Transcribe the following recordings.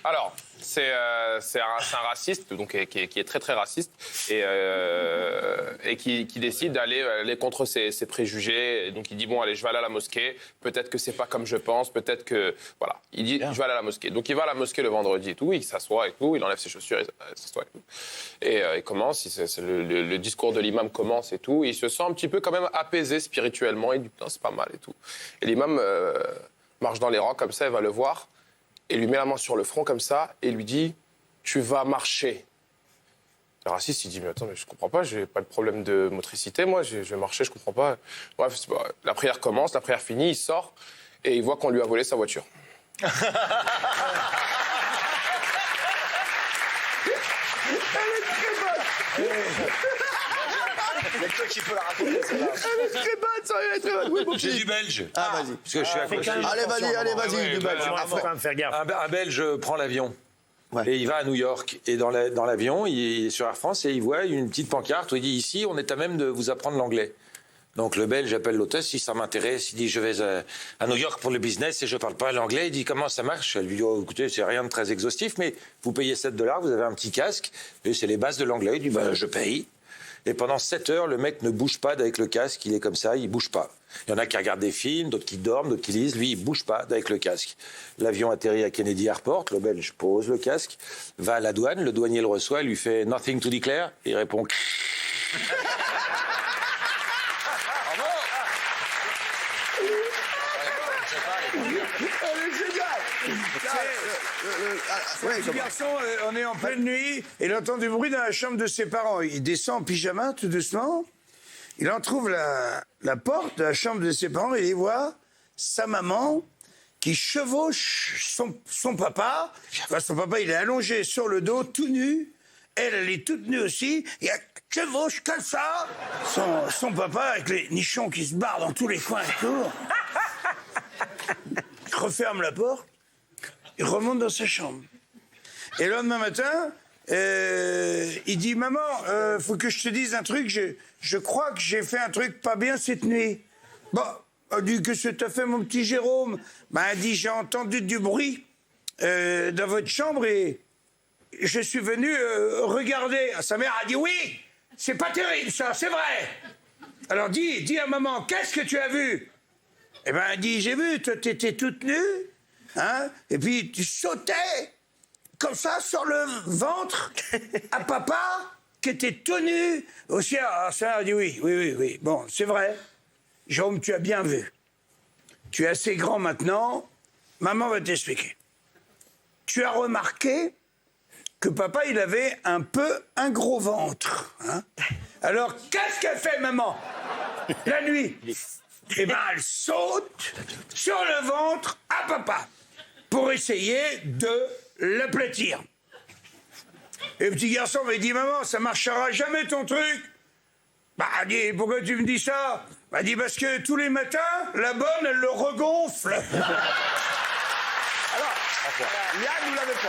Alors, c'est un raciste, donc qui est très très raciste, et qui décide d'aller contre ses préjugés. Et donc il dit bon allez, je vais aller à la mosquée. Peut-être que c'est pas comme je pense. Peut-être que voilà. Il dit je vais aller à la mosquée. Donc il va à la mosquée le vendredi et tout. Il s'assoit et tout. Il enlève ses chaussures, il s'assoit et tout. Et il commence. Le discours de l'imam commence et tout. Et il se sent un petit peu quand même apaisé spirituellement. Il dit putain c'est pas mal et tout. Et l'imam marche dans les rangs comme ça. Il va le voir. Et lui met la main sur le front comme ça et lui dit « Tu vas marcher ». Le raciste, il dit « Mais attends, mais je comprends pas, j'ai pas de problème de motricité, moi, je vais marcher, je comprends pas ». Bref, la prière commence, la prière finit, il sort et il voit qu'on lui a volé sa voiture. Elle est très bonne. Il y a que toi qui peux la raconter, celle-là. Elle est très bonne, ça, elle est très bonne. Oui, mon J'ai petit. du belge. Ah, vas-y. Parce que je suis à côté. Allez, du belge. Il faut quand même faire gaffe. Un belge prend l'avion. Ouais. Et il va à New York. Et dans l'avion, il est sur Air France et il voit une petite pancarte où il dit ici, on est à même de vous apprendre l'anglais. Donc le Belge appelle l'hôtesse, si ça m'intéresse, il dit je vais à New York pour le business et je parle pas l'anglais. Il dit comment ça marche? Elle lui dit oh, écoutez, c'est rien de très exhaustif, mais vous payez $7, vous avez un petit casque et c'est les bases de l'anglais. Il dit bah, je paye. Et pendant 7 heures, le mec ne bouge pas avec le casque, il est comme ça, il bouge pas. Il y en a qui regardent des films, d'autres qui dorment, d'autres qui lisent. Lui, il bouge pas avec le casque. L'avion atterrit à Kennedy Airport, le Belge pose le casque, va à la douane, le douanier le reçoit, il lui fait « Nothing to declare ?» Il répond « Ouais, Ce garçon, on est en pleine nuit, et il entend du bruit dans la chambre de ses parents. Il descend en pyjama tout doucement. Il en trouve la porte de la chambre de ses parents et il voit sa maman qui chevauche son papa. Enfin, son papa, il est allongé sur le dos, tout nu. Elle est toute nue aussi. Et elle chevauche comme ça son papa avec les nichons qui se barrent dans tous les coins et tout. Il referme la porte. Il remonte dans sa chambre. Et le lendemain matin, il dit « Maman, faut que je te dise un truc, je crois que j'ai fait un truc pas bien cette nuit. » Bon, elle dit « Qu'est-ce que t'as fait, mon petit Jérôme ?» Ben, elle dit « J'ai entendu du bruit dans votre chambre et je suis venu regarder. » Sa mère a dit « Oui, c'est pas terrible ça, c'est vrai. » Alors dis à maman, qu'est-ce que tu as vu? Eh ben, elle dit « J'ai vu, toi t'étais toute nue. Hein? Et puis tu sautais comme ça sur le ventre à papa qui était tout nu aussi. » Alors ça a dit oui. Bon, c'est vrai. Jérôme, tu as bien vu. Tu es assez grand maintenant. Maman va t'expliquer. Tu as remarqué que papa, il avait un gros ventre. Hein? Alors, qu'est-ce qu'elle fait, maman, la nuit? Eh ben, elle saute sur le ventre à papa pour essayer de l'aplatir. Et le petit garçon m'a dit « Maman, ça marchera jamais ton truc !» Bah, elle dit « Pourquoi tu me dis ça ?» Bah, elle dit « Parce que tous les matins, la bonne, elle le regonfle. » Alors, Yann nous l'avait fait.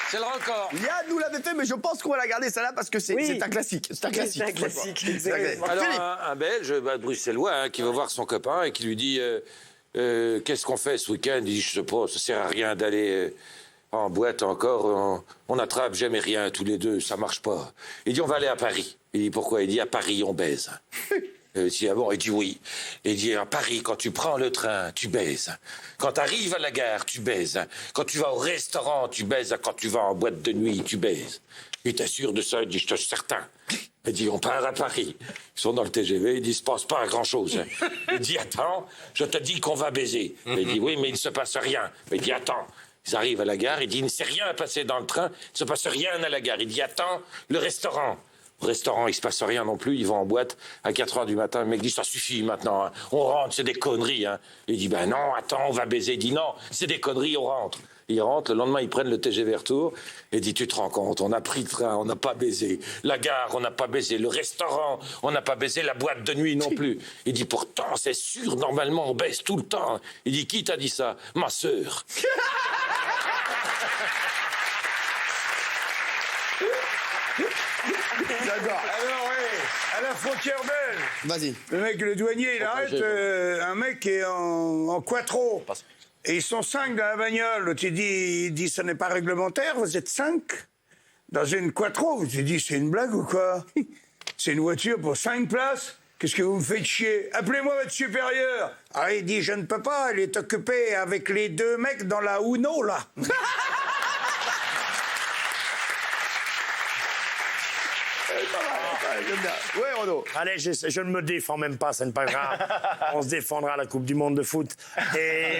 C'est le record. Yann nous l'avait fait, mais je pense qu'on va la garder celle-là parce que c'est un classique. C'est un classique. C'est un classique. Alors un Belge, bruxellois, hein, qui va voir son copain et qui lui dit qu'est-ce qu'on fait ce week-end? Il dit je sais pas, ça sert à rien d'aller en boîte encore, on n'attrape jamais rien tous les deux, ça marche pas. Il dit on va aller à Paris. Il dit pourquoi? Il dit à Paris on baise. Il dit ah bon? Il dit oui. Il dit à Paris quand tu prends le train tu baises. Quand tu arrives à la gare tu baises. Quand tu vas au restaurant tu baises. Quand tu vas en boîte de nuit tu baises. Il t'assure de ça? Il dit je suis certain. Il dit on part à Paris. Ils sont dans le TGV, il dit il se passe pas grand-chose. Il dit attends, je te dis qu'on va baiser. Il dit oui mais il ne se passe rien. Il dit attends. Ils arrivent à la gare, il dit il ne s'est rien passé dans le train, il ne se passe rien à la gare. Il dit attends, le restaurant. Au restaurant, il se passe rien non plus, ils vont en boîte à 4h du matin. Le mec dit ça suffit maintenant, hein. On rentre, c'est des conneries. Hein. Il dit ben non, attends, on va baiser. Il dit non, c'est des conneries, on rentre. Ils rentrent, le lendemain ils prennent le TGV retour et dit tu te rends compte, on a pris le train, on n'a pas baisé, la gare on n'a pas baisé, le restaurant on n'a pas baisé, la boîte de nuit non plus. Il dit pourtant c'est sûr, normalement on baise tout le temps. Il dit qui t'a dit ça? Ma sœur. J'adore. Alors, oui, à la frontière belge. Vas-y. Le mec, le douanier, il arrête un mec qui est en quattro. Et ils sont 5 dans la bagnole. L'autre, il dit, ça n'est pas réglementaire, vous êtes 5 dans une quattro. J'ai dit, c'est une blague ou quoi? C'est une voiture pour 5 places. Qu'est-ce que vous me faites chier? Appelez-moi votre supérieur. Ah, il dit, je ne peux pas, il est occupé avec les 2 mecs dans la Uno, là. Oui, Renaud. Allez, je ne me défends même pas, ce n'est pas grave. On se défendra à la Coupe du Monde de foot. Et...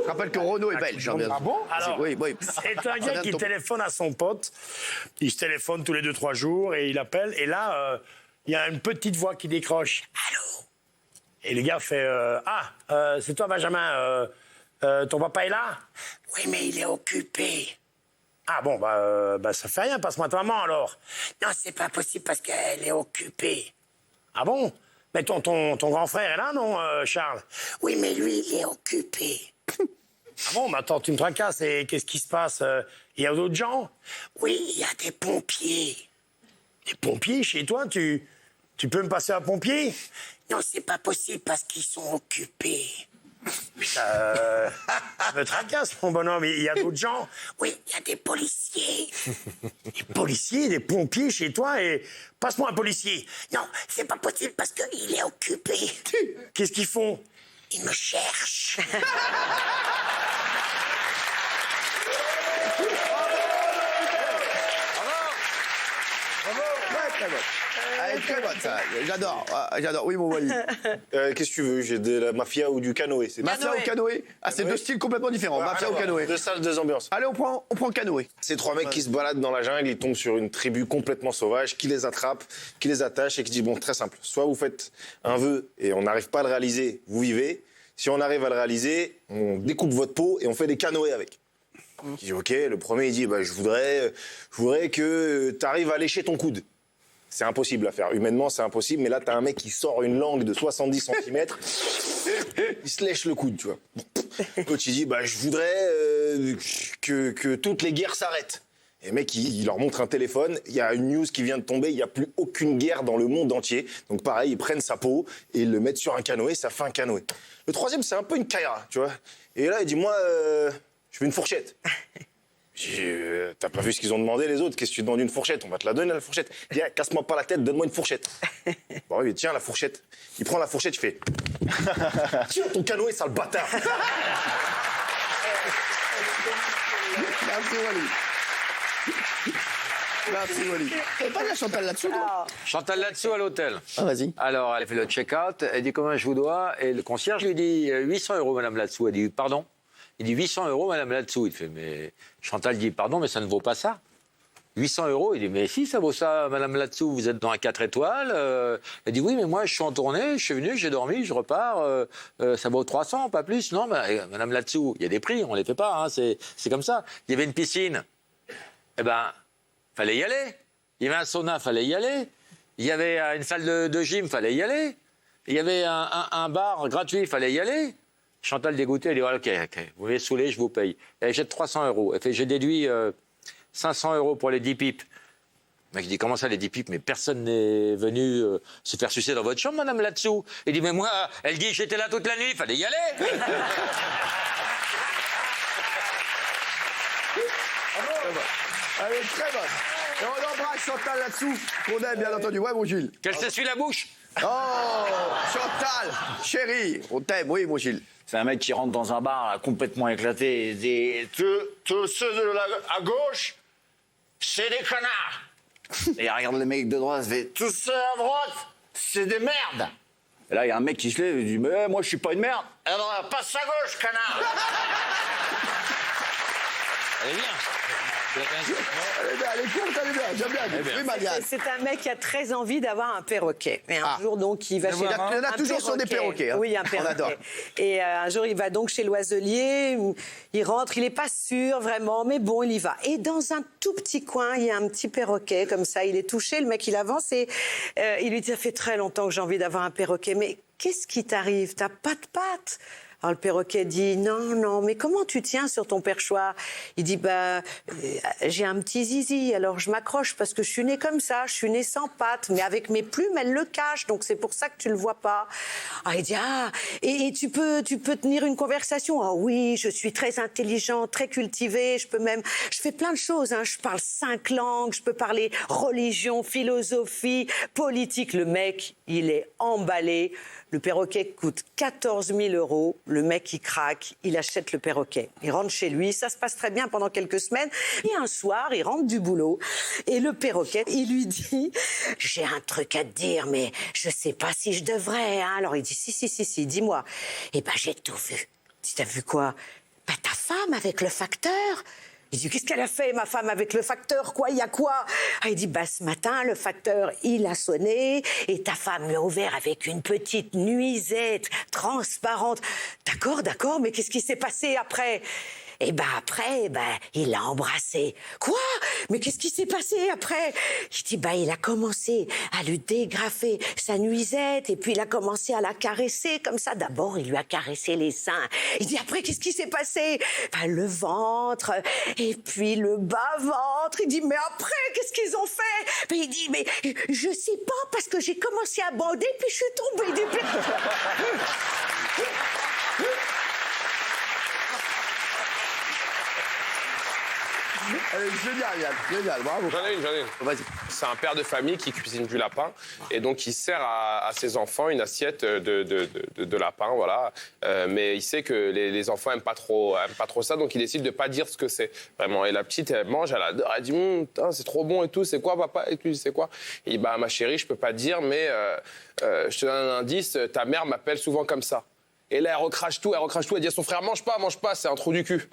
Je rappelle que Renaud est belge. Ah bon? Alors, oui, oui. c'est un gars qui téléphone à son pote. Il se téléphone tous les 2-3 jours et il appelle. Et là, il y a une petite voix qui décroche. Allô? Et le gars fait c'est toi, Benjamin. Ton papa est là? Oui, mais il est occupé. Ah bon, ça fait rien, passe-moi ta maman alors. Non, c'est pas possible parce qu'elle est occupée. Ah bon? Mais ton grand frère est là, non, Charles? Oui, mais lui, il est occupé. Ah bon, mais attends, tu me tracasses et qu'est-ce qui se passe? Il y a d'autres gens? Oui, il y a des pompiers. Des pompiers chez toi? Tu peux me passer un pompier? Non, c'est pas possible parce qu'ils sont occupés. Me tracasse, mon bonhomme. Il y a d'autres gens? Oui, il y a des policiers. Des policiers, des pompiers chez toi et... Passe-moi un policier. Non, c'est pas possible parce qu'il est occupé. Qu'est-ce qu'ils font? Ils me cherchent. Très bonne. Elle est très bonne, ça. J'adore. J'adore. Oui, mon Wally. Qu'est-ce que tu veux? J'ai de la mafia ou du canoë? Mafia ou canoë? Ah, c'est 2 styles complètement différents. Mafia ou canoë? 2 salles, 2 ambiances. Allez, on prend canoë. C'est 3 mecs qui se baladent dans la jungle, ils tombent sur une tribu complètement sauvage, qui les attrape, qui les attache et qui dit bon, très simple, soit vous faites un vœu et on n'arrive pas à le réaliser, vous vivez. Si on arrive à le réaliser, on découpe votre peau et on fait des canoës avec. Il dit ok, le premier il dit je voudrais que tu arrives à lécher ton coude. C'est impossible à faire. Humainement, c'est impossible. Mais là, t'as un mec qui sort une langue de 70 cm. Il se lèche le coude, tu vois. L'autre, il dit, je voudrais que toutes les guerres s'arrêtent. Et le mec, il leur montre un téléphone. Il y a une news qui vient de tomber. Il n'y a plus aucune guerre dans le monde entier. Donc, pareil, ils prennent sa peau et ils le mettent sur un canoë. Ça fait un canoë. Le troisième, c'est un peu une caïra, tu vois. Et là, il dit, moi, je veux une fourchette. T'as pas vu ce qu'ils ont demandé les autres? Qu'est-ce que tu demandes une fourchette? On va te la donner la fourchette. Dis, casse-moi pas la tête, donne-moi une fourchette. Bon oui, tiens la fourchette. Il prend la fourchette, il fait. Tiens ton canoë, sale bâtard. Merci, Wally. Merci, Wally. T'avais pas de la Chantal là-dessous, toi? Chantal là-dessous à l'hôtel. Ah, vas-y. Alors, elle fait le check-out, elle dit combien je vous dois, et le concierge lui dit 800 €, madame là-dessous. Elle dit pardon? Il dit 800 €, madame là-dessous. Il fait mais Chantal dit pardon, mais ça ne vaut pas ça. 800 €. Il dit mais si, ça vaut ça, madame là-dessous. Vous êtes dans un 4 étoiles. Elle dit oui, mais moi je suis en tournée, je suis venu, j'ai dormi, je repars. Ça vaut 300, pas plus. Non, mais, madame là-dessous, il y a des prix, on les fait pas. Hein, c'est comme ça. Il y avait une piscine. Eh ben, fallait y aller. Il y avait un sauna, fallait y aller. Il y avait une salle de gym, fallait y aller. Il y avait un bar gratuit, fallait y aller. Chantal dégoûtée, elle dit ok, vous m'avez saoulé, je vous paye. Elle jette 300 €. Elle fait j'ai déduit 500 € pour les 10 pipes. Le mec dit comment ça les 10 pipes? Mais personne n'est venu se faire sucer dans votre chambre, madame là-dessous. Il dit mais moi, elle dit j'étais là toute la nuit, fallait y aller. Elle est très bonne. Et on embrasse Chantal là-dessous, qu'on aime bien entendu. Ouais, mon Gilles. Qu'elle s'essuie la bouche. Oh, Chantal, chérie, on t'aime, oui, mon Gilles. C'est un mec qui rentre dans un bar complètement éclaté et dit tous ceux à gauche, c'est des connards. Et il regarde le mec de droite, il fait tous ceux à droite, c'est des merdes. Et là, il y a un mec qui se lève et dit mais moi, je suis pas une merde. Alors, passe à gauche, connard. Elle est bien. Elle est courte, elle est bien, j'aime bien. Oui, Marianne. C'est un mec qui a très envie d'avoir un perroquet. Et un jour, donc, il va chez... Il y en a toujours sur des perroquets. Hein. Oui, un perroquet. On adore. Et un jour, il va donc chez l'oiselier. Il rentre, il n'est pas sûr vraiment, mais bon, il y va. Et dans un tout petit coin, il y a un petit perroquet, comme ça. Il est touché, le mec, il avance et il lui dit, ça fait très longtemps que j'ai envie d'avoir un perroquet. Mais qu'est-ce qui t'arrive? T'as pas de pattes? Alors le perroquet dit non, mais comment tu tiens sur ton perchoir? Il dit j'ai un petit zizi, alors je m'accroche parce que je suis née comme ça, je suis née sans pattes, mais avec mes plumes elles le cachent, donc c'est pour ça que tu le vois pas. Il dit et tu peux tenir une conversation? Ah oui, je suis très intelligent, très cultivé, je fais plein de choses, hein. Je parle 5 langues, je peux parler religion, philosophie, politique. Le mec, il est emballé. Le perroquet coûte 14 000 €. Le mec, il craque, il achète le perroquet. Il rentre chez lui, ça se passe très bien pendant quelques semaines. Et un soir, il rentre du boulot. Et le perroquet, il lui dit « J'ai un truc à te dire, mais je sais pas si je devrais. Hein. » Alors il dit « Si, dis-moi. » Eh ben, j'ai tout vu. Il dit « T'as vu quoi ?»« Ta femme avec le facteur. » Il dit, qu'est-ce qu'elle a fait, ma femme, avec le facteur? Quoi, il y a quoi? Il dit, ce matin, le facteur, il a sonné et ta femme lui a ouvert avec une petite nuisette transparente. D'accord, mais qu'est-ce qui s'est passé après? Après, il l'a embrassée. Quoi? Mais qu'est-ce qui s'est passé après? Il dit, il a commencé à lui dégrafer sa nuisette et puis il a commencé à la caresser comme ça. D'abord, il lui a caressé les seins. Il dit, après, qu'est-ce qui s'est passé? Le ventre et puis le bas-ventre. Il dit, mais après, qu'est-ce qu'ils ont fait? Il dit, mais je sais pas parce que j'ai commencé à bander puis je suis tombée du Génial, bravo. J'en ai une. Vas-y. C'est un père de famille qui cuisine du lapin et donc il sert à ses enfants une assiette de lapin, voilà. Mais il sait que les enfants aiment pas trop ça, donc il décide de pas dire ce que c'est vraiment. Et la petite, elle mange, elle adore, elle dit putain, c'est trop bon et tout. C'est quoi, papa? Et puis c'est quoi? Il dit ma chérie, je peux pas te dire, mais je te donne un indice. Ta mère m'appelle souvent comme ça. Et là, elle recrache tout. Elle dit à son frère mange pas, c'est un trou du cul.